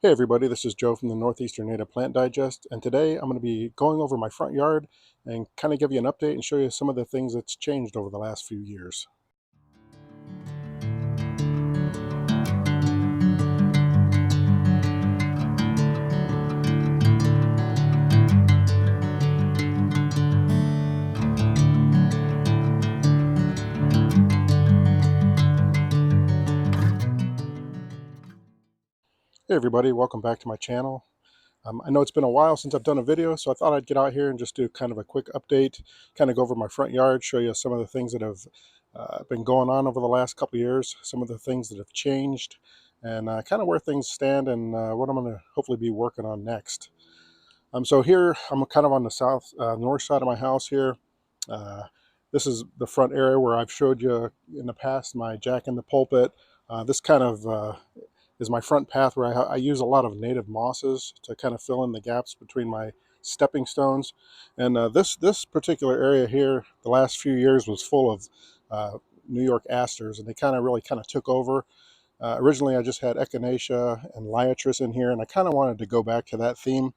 Hey everybody, this is Joe from the Northeastern Native Plant Digest, and today I'm going to be going over my front yard and kind of give you an update and show you some of the things that's changed over the last few years. Hey everybody, welcome back to my channel. I know it's been a while since I've done a video, so I thought I'd get out here and just do kind of a quick update, kind of go over my front yard, show you some of the things that have been going on over the last couple of years, some of the things that have changed, and kind of where things stand and what I'm going to hopefully be working on next. So here I'm kind of on the north side of my house here. Uh, this is the front area where I've showed you in the past my jack in the pulpit. This kind of is my front path where I use a lot of native mosses to kind of fill in the gaps between my stepping stones. And this particular area here, the last few years was full of New York asters, and they kind of took over. Originally, I just had echinacea and liatris in here, and I kind of wanted to go back to that theme.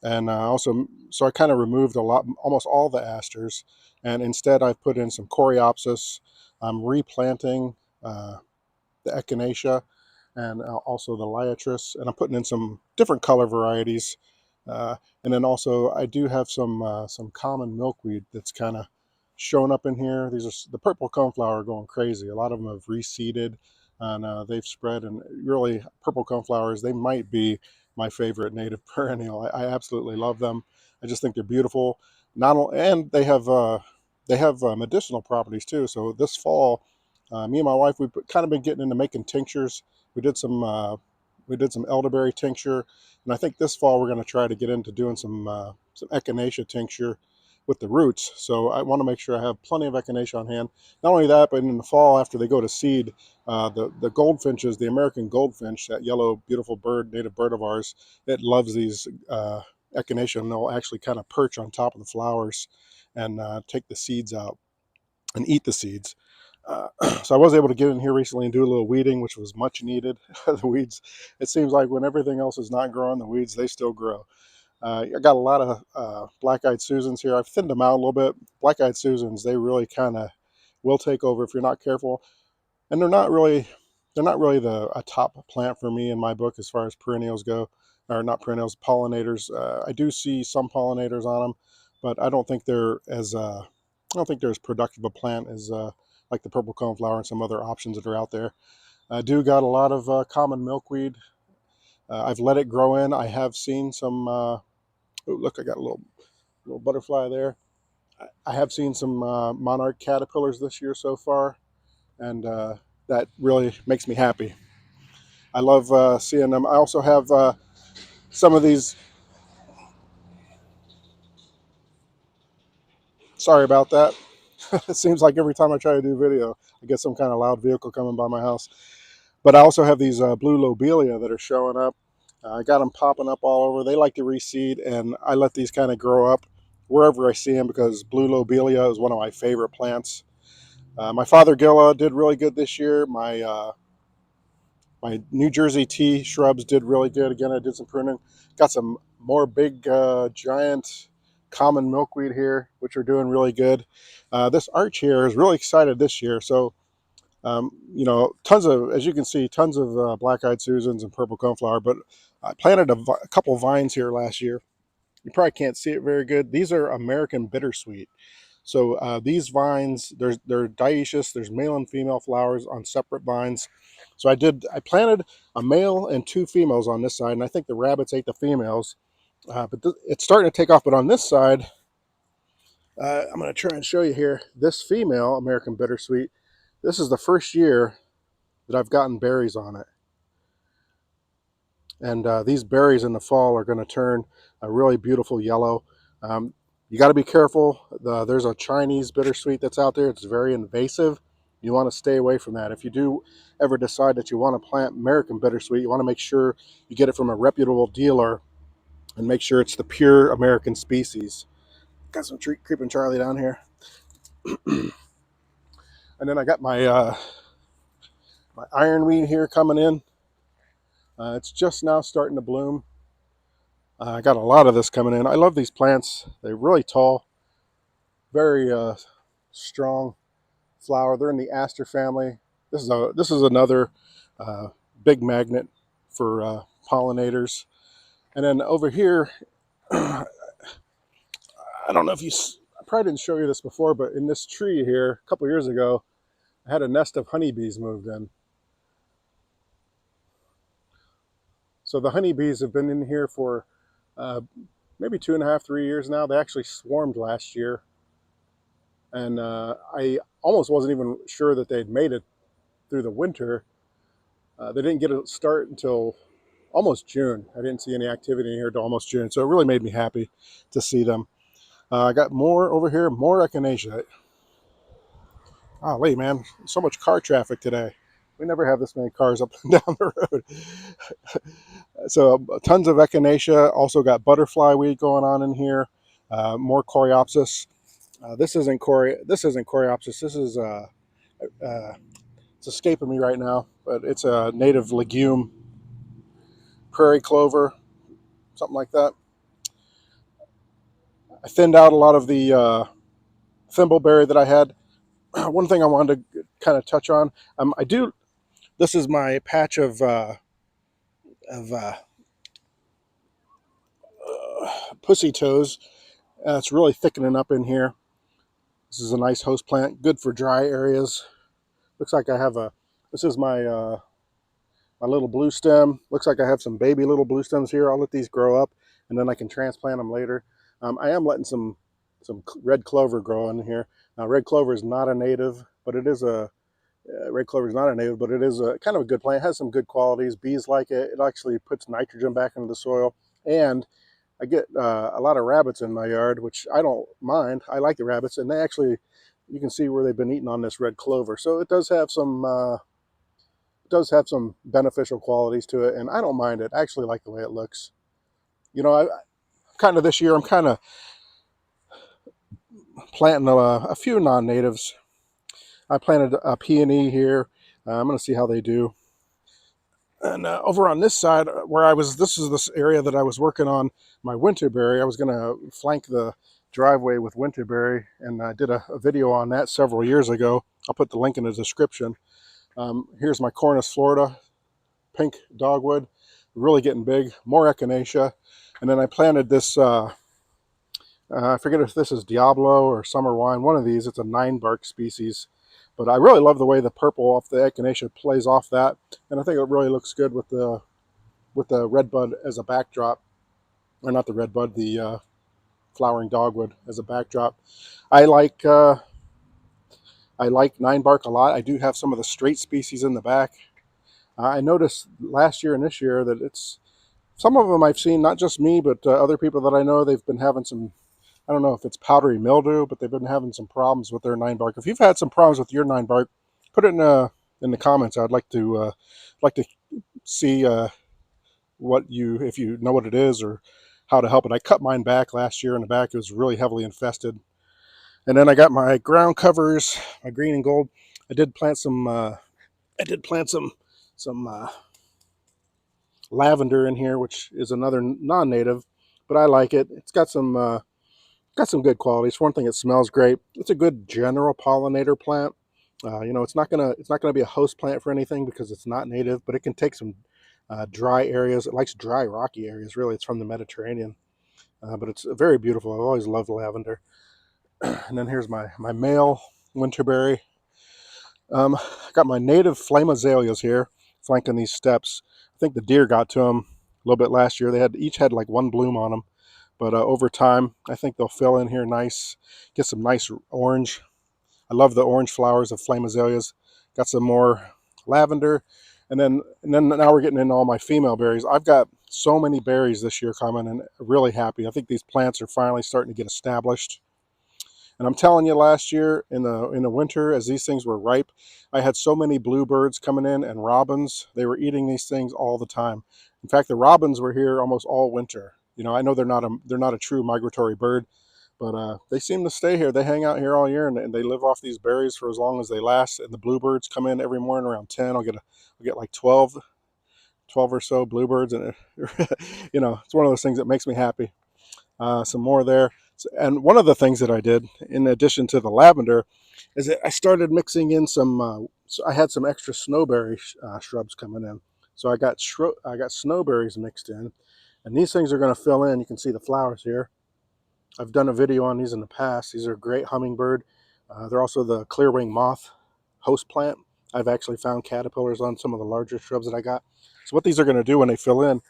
And so I kind of removed almost all the asters, and instead I've put in some coreopsis. I'm replanting the echinacea and also the liatris, and I'm putting in some different color varieties. And then also I do have some common milkweed that's kind of shown up in here. These are the purple coneflower going crazy. A lot of them have reseeded, and they've spread. And really, purple coneflowers, they might be my favorite native perennial. I absolutely love them. I just think they're beautiful. Not only, and they have medicinal properties too. So this fall, me and my wife, we've kind of been getting into making tinctures. We did some elderberry tincture, and I think this fall we're going to try to get into doing some echinacea tincture with the roots. So I want to make sure I have plenty of echinacea on hand. Not only that, but in the fall after they go to seed, the goldfinches, the American goldfinch, that yellow beautiful bird, native bird of ours, it loves these echinacea, and they'll actually kind of perch on top of the flowers and take the seeds out and eat the seeds. Uh, so I was able to get in here recently and do a little weeding, which was much needed. The weeds, it seems like when everything else is not growing, the weeds, they still grow. I got a lot of black-eyed Susans here. I've thinned them out a little bit. Black-eyed Susans, they really kind of will take over if you're not careful. And they're not really a top plant for me in my book as far as perennials go, or not perennials, pollinators. I do see some pollinators on them, but I don't think they're as productive a plant as like the purple coneflower and some other options that are out there. I do got a lot of common milkweed. I've let it grow in. I have seen some. Oh, look, I got a little butterfly there. I have seen some monarch caterpillars this year so far, and that really makes me happy. I love seeing them. I also have some of these. Sorry about that. It seems like every time I try to do video, I get some kind of loud vehicle coming by my house. But I also have these blue lobelia that are showing up. I got them popping up all over. They like to reseed, and I let these kind of grow up wherever I see them because blue lobelia is one of my favorite plants. My Fothergilla did really good this year. My New Jersey tea shrubs did really good. Again, I did some pruning. Got some more big, giant common milkweed here, which are doing really good. This arch here is really excited this year. So tons of, as you can see, tons of black-eyed Susans and purple coneflower. But I planted a couple vines here last year. You probably can't see it very good. These are American bittersweet. So these vines, they're dioecious. There's male and female flowers on separate vines. So I planted a male and two females on this side, and I think the rabbits ate the females. But it's starting to take off. But on this side, I'm going to try and show you here. This female American bittersweet, this is the first year that I've gotten berries on it. And these berries in the fall are going to turn a really beautiful yellow. Um, you got to be careful. There's a Chinese bittersweet that's out there. It's very invasive. You want to stay away from that. If you do ever decide that you want to plant American bittersweet, you want to make sure you get it from a reputable dealer and make sure it's the pure American species. Got some creeping Charlie down here. And then I got my ironweed here coming in. It's just now starting to bloom. I got a lot of this coming in. I love these plants. They're really tall, very strong flower. They're in the aster family. This is another uh, big magnet for pollinators. And then over here, I don't know if I probably didn't show you this before, but in this tree here, a couple years ago, I had a nest of honeybees moved in. So the honeybees have been in here for uh, maybe 2.5, 3 years now. They actually swarmed last year, and I almost wasn't even sure that they'd made it through the winter. They didn't get a start until almost June. I didn't see any activity in here until almost June, so it really made me happy to see them. I got more over here, more echinacea. Golly, man, so much car traffic today. We never have this many cars up and down the road. So tons of echinacea. Also got butterfly weed going on in here. More coreopsis. This isn't coreopsis. This is it's escaping me right now, but it's a native legume, prairie clover, something like that. I thinned out a lot of the thimbleberry that I had. One thing I wanted to kind of touch on, I do. This is my patch of pussy toes. It's really thickening up in here. This is a nice host plant, good for dry areas. Looks like I have a. This is my little blue stem. Looks like I have some baby little blue stems here. I'll let these grow up, and then I can transplant them later. I am letting some red clover grow in here. Now, red clover is not a native, but it is a red clover is not a native, but it is a kind of a good plant. It has some good qualities. Bees like it. It actually puts nitrogen back into the soil, and I get a lot of rabbits in my yard, which I don't mind. I like the rabbits, and they actually, you can see where they've been eating on this red clover. So it does have some beneficial qualities to it, and I don't mind it. I actually like the way it looks. You know, I kind of this year I'm kind of planting a few non-natives. I planted a peony here. I'm going to see how they do. And over on this side, where I was, this is this area that I was working on my winterberry. I was going to flank the driveway with winterberry, and I did a video on that several years ago. I'll put the link in the description. Here's my Cornus Florida, pink dogwood, really getting big. More echinacea, and then I planted this. I forget if this is Diablo or Summer Wine. One of these. It's a 9-bark species, but I really love the way the purple off the echinacea plays off that, and I think it really looks good with the red bud as a backdrop, or not the red bud, the flowering dogwood as a backdrop. I like uh, I like 9-bark a lot. I do have some of the straight species in the back. I noticed last year and this year that it's some of them I've seen, not just me, but other people that I know, they've been having some, I don't know if it's powdery mildew, but they've been having some problems with their 9-bark. If you've had some problems with your 9-bark, put it in the comments. I'd like to see what you, if you know what it is or how to help it. I cut mine back last year in the back. It was really heavily infested. And then I got my ground covers, my green and gold. I did plant some. I did plant some lavender in here, which is another non-native, but I like it. It's got some good qualities. For one thing, it smells great. It's a good general pollinator plant. You know, it's not gonna be a host plant for anything because it's not native, but it can take some dry areas. It likes dry, rocky areas. Really, it's from the Mediterranean, but it's very beautiful. I've always loved lavender. And then here's my male winterberry. I got my native flame azaleas here, flanking these steps. I think the deer got to them a little bit last year. They had each had like one bloom on them, but over time, I think they'll fill in here nice, get some nice orange. I love the orange flowers of flame azaleas. Got some more lavender, and then now we're getting into all my female berries. I've got so many berries this year coming, and really happy. I think these plants are finally starting to get established. And I'm telling you, last year in the winter, as these things were ripe, I had so many bluebirds coming in and robins. They were eating these things all the time. In fact, the robins were here almost all winter. You know, I know they're not a true migratory bird, but they seem to stay here. They hang out here all year, and they live off these berries for as long as they last. And the bluebirds come in every morning around 10. I'll get like 12 or so bluebirds, and you know, it's one of those things that makes me happy. Some more there. And one of the things that I did, in addition to the lavender, is that I started mixing in some. So I had some extra snowberry shrubs coming in, so I got snowberries mixed in, and these things are going to fill in. You can see the flowers here. I've done a video on these in the past. These are great hummingbird. They're also the clearwing moth host plant. I've actually found caterpillars on some of the larger shrubs that I got. So what these are going to do when they fill in,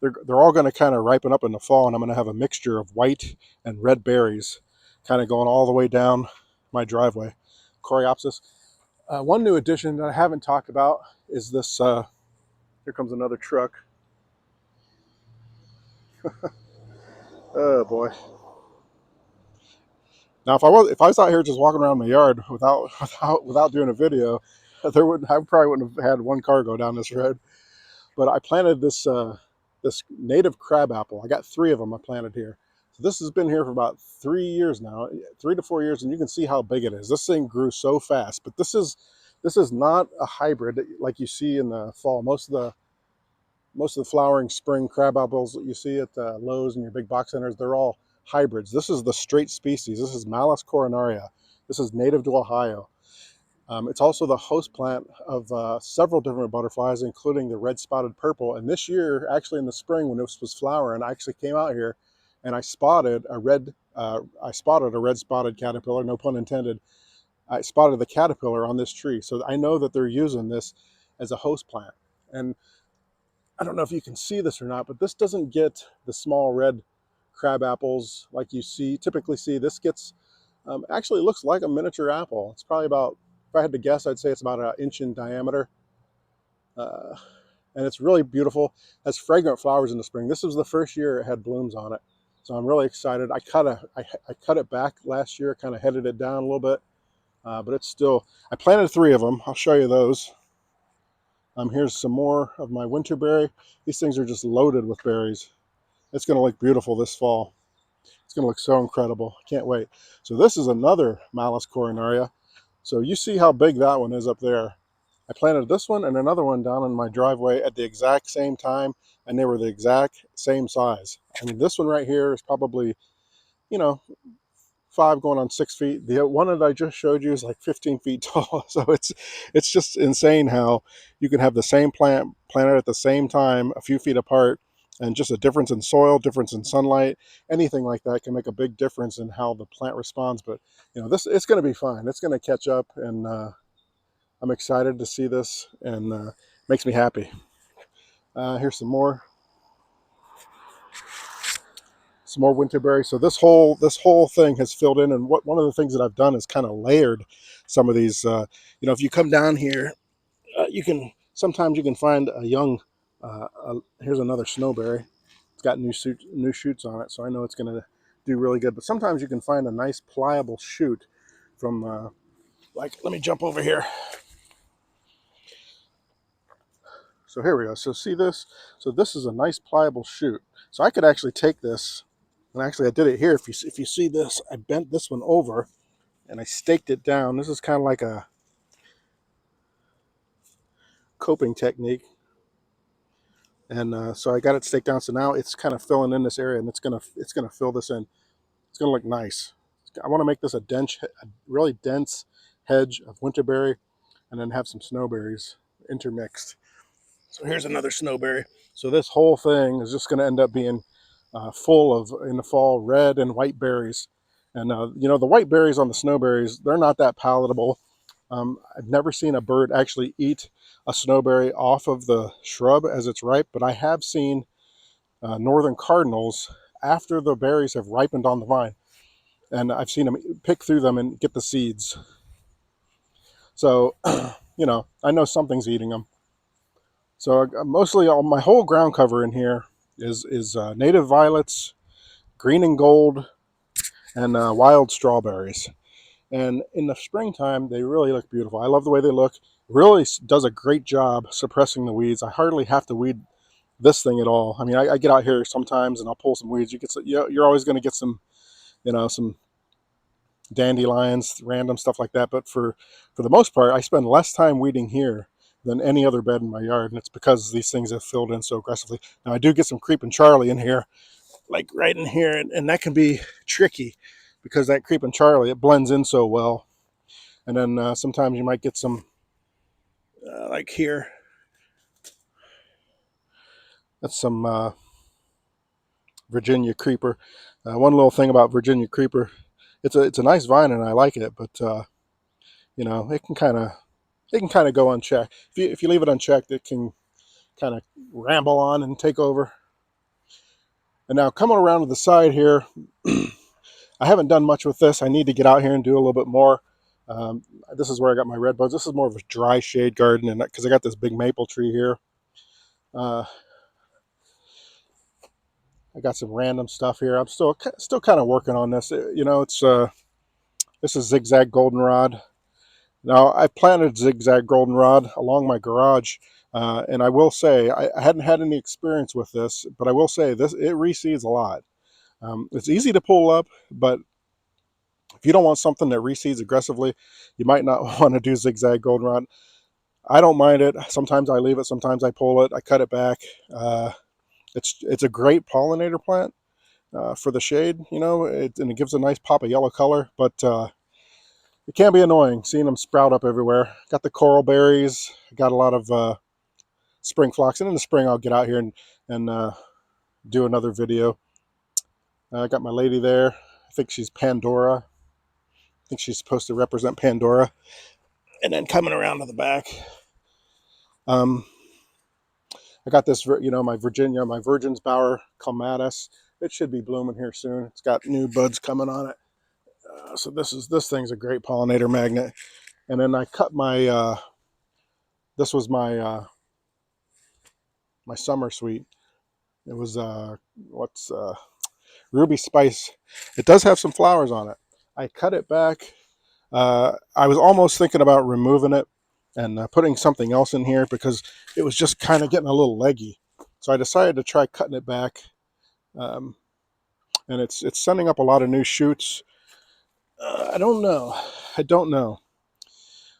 they're all going to kind of ripen up in the fall, and I'm going to have a mixture of white and red berries kind of going all the way down my driveway. Coreopsis. One new addition that I haven't talked about is this. Here comes another truck. Oh boy. Now, if I was out here just walking around my yard without doing a video, I probably wouldn't have had one car go down this road. But I planted this native crabapple. I got 3 of them I planted here. So this has been here for about 3 years now, 3 to 4 years, and you can see how big it is. This thing grew so fast. But this is not a hybrid like you see in the fall. Most of the flowering spring crab apples that you see at the Lowe's and your big box centers, they're all hybrids. This is the straight species. This is Malus coronaria. This is native to Ohio. It's also the host plant of several different butterflies, including the red-spotted purple. And this year, actually in the spring when this was flowering, I actually came out here and I spotted a red-spotted caterpillar, no pun intended. I spotted the caterpillar on this tree. So I know that they're using this as a host plant. And I don't know if you can see this or not, but this doesn't get the small red crab apples like you typically see. This gets, actually looks like a miniature apple. It's probably about, if I had to guess, I'd say it's about an inch in diameter. Uh, and it's really beautiful. It has fragrant flowers in the spring. This was the first year it had blooms on it. So I'm really excited. I cut it back last year, kind of headed it down a little bit, but it's still, I planted 3 of them. I'll show you those. Here's some more of my winterberry. These things are just loaded with berries. It's going to look beautiful this fall. It's going to look so incredible. I can't wait. So this is another Malus coronaria. So you see how big that one is up there. I planted this one and another one down in my driveway at the exact same time, and they were the exact same size. I mean, this one right here is probably, you know, 5 going on 6 feet. The one that I just showed you is like 15 feet tall. So it's just insane how you can have the same plant planted at the same time, a few feet apart, and just a difference in soil, difference in sunlight, anything like that can make a big difference in how the plant responds. But you know, it's going to be fine. It's going to catch up, and I'm excited to see this, and makes me happy. Here's some more winterberry. So this whole thing has filled in, and one of the things that I've done is kind of layered some of these. You know, if you come down here, you can sometimes you can find a young. Here's another snowberry. It's got new shoots on it, so I know it's going to do really good. But sometimes you can find a nice pliable shoot from like. Let me jump over here. So here we go. So see this? So this is a nice pliable shoot. So I could actually take this, and actually I did it here. If you see this, I bent this one over and I staked it down. This is kind of like a coping technique. And so I got it staked down. So now it's kind of filling in this area, and it's gonna fill this in. It's gonna look nice. I want to make this a really dense hedge of winterberry, and then have some snowberries intermixed. So here's another snowberry. So this whole thing is just going to end up being full of, in the fall, red and white berries. And you know, the white berries on the snowberries, they're not that palatable. I've never seen a bird actually eat a snowberry off of the shrub as it's ripe, but I have seen northern cardinals after the berries have ripened on the vine, and I've seen them pick through them and get the seeds. So, you know, I know something's eating them. So mostly all my whole ground cover in here is native violets, green and gold, and wild strawberries. And in the springtime, they really look beautiful. I love the way they look. Really does a great job suppressing the weeds. I hardly have to weed this thing at all. I mean, I get out here sometimes and I'll pull some weeds. You're always going to get some, you know, some dandelions, random stuff like that. But for the most part, I spend less time weeding here than any other bed in my yard, and it's because these things have filled in so aggressively. Now I do get some creeping Charlie in here, like right in here, and that can be tricky because that creeping Charlie, it blends in so well. And then sometimes you might get some like here. That's some Virginia creeper. One little thing about Virginia creeper, it's a nice vine and I like it, but you know, it can kind of go unchecked. If you leave it unchecked, it can kind of ramble on and take over. And now coming around to the side here, I haven't done much with this. I need to get out here and do a little bit more. Um, this is where I got my red buds. This is more of a dry shade garden, and because I got this big maple tree here, uh, I got some random stuff here. I'm still kind of working on this. You know, it's this is zigzag goldenrod. Now I've planted zigzag goldenrod along my garage, and I will say I hadn't had any experience with this, but I will say this it reseeds a lot. It's easy to pull up, but if you don't want something that reseeds aggressively, you might not want to do zigzag goldenrod. I don't mind it. Sometimes I leave it. Sometimes I pull it. I cut it back. It's a great pollinator plant for the shade, you know, and it gives a nice pop of yellow color. But it can be annoying seeing them sprout up everywhere. Got the coral berries. Got a lot of spring phlox, and in the spring I'll get out here and do another video. I got my lady there. I think she's Pandora. I think she's supposed to represent Pandora. And then coming around to the back, um, I got this, you know, my Virgin's Bower Clematis. It should be blooming here soon. It's got new buds coming on it. So this thing's a great pollinator magnet. And then I cut my this was my summer sweet. It was what's Ruby Spice. It does have some flowers on it. I cut it back. I was almost thinking about removing it and putting something else in here because it was just kind of getting a little leggy. So I decided to try cutting it back, um, and it's sending up a lot of new shoots. I don't know. I don't know.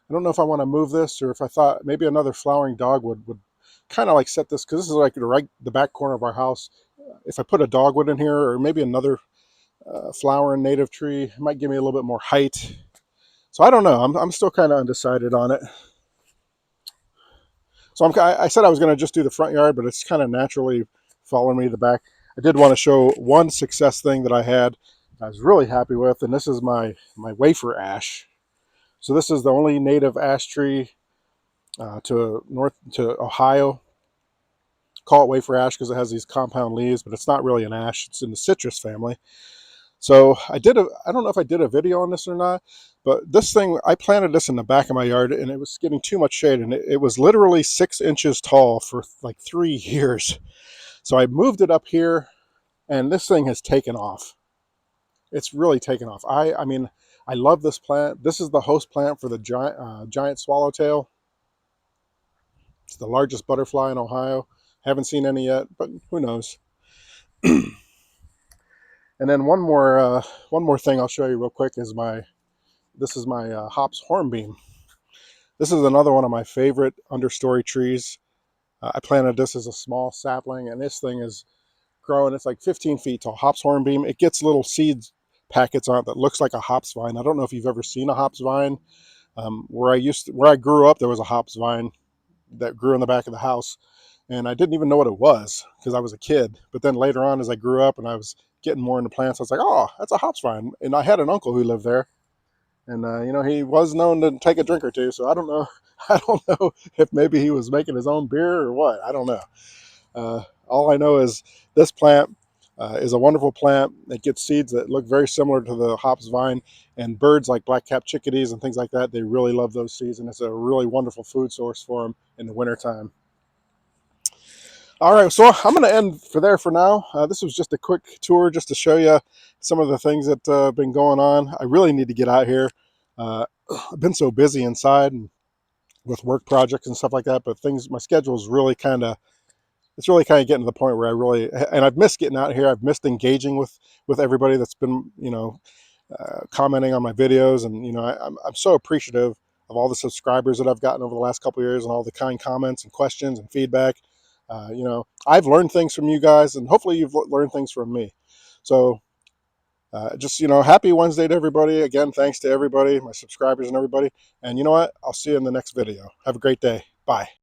I don't know if I want to move this or if I thought maybe another flowering dogwood would kind of like set this, because this is like the back corner of our house. If I put a dogwood in here or maybe another flowering native tree, it might give me a little bit more height. So I don't know. I'm still kind of undecided on it. So I said I was going to just do the front yard, but it's kind of naturally following me to the back. I did want to show one success thing that I had I was really happy with, and this is my wafer ash. So this is the only native ash tree to Ohio. Call it wafer ash because it has these compound leaves, but it's not really an ash. It's in the citrus family. So I don't know if I did a video on this or not, but this thing, I planted this in the back of my yard and it was getting too much shade, and it was literally 6 inches tall for like 3 years. So I moved it up here and this thing has taken off. It's really taken off. I mean, I love this plant. This is the host plant for the giant swallowtail. It's the largest butterfly in Ohio. Haven't seen any yet, but who knows. And then one more thing I'll show you real quick is this is my hops hornbeam. This is another one of my favorite understory trees. I planted this as a small sapling, and this thing is growing. It's like 15 feet tall. Hops hornbeam. It gets little seeds packets on it that looks like a hops vine. I don't know if you've ever seen a hops vine. Where I grew up, there was a hops vine that grew in the back of the house, and I didn't even know what it was because I was a kid. But then later on, as I grew up and I was getting more into plants, I was like, oh, that's a hops vine. And I had an uncle who lived there, and you know, he was known to take a drink or two. So I don't know. I don't know if maybe he was making his own beer or what. I don't know. All I know is this plant is a wonderful plant. It gets seeds that look very similar to the hops vine, and birds like black-capped chickadees and things like that, they really love those seeds, and it's a really wonderful food source for them in the wintertime. All right, so I'm going to end for now. This was just a quick tour just to show you some of the things that have been going on. I really need to get out here. I've been so busy inside and with work projects and stuff like that, but my schedule is really kind of getting to the point where and I've missed getting out here. I've missed engaging with everybody that's been, you know, commenting on my videos, and you know, I'm so appreciative of all the subscribers that I've gotten over the last couple of years, and all the kind comments and questions and feedback. I've learned things from you guys, and hopefully you've learned things from me. So just, happy Wednesday to everybody. Again, thanks to everybody, my subscribers and everybody. And you know what? I'll see you in the next video. Have a great day. Bye.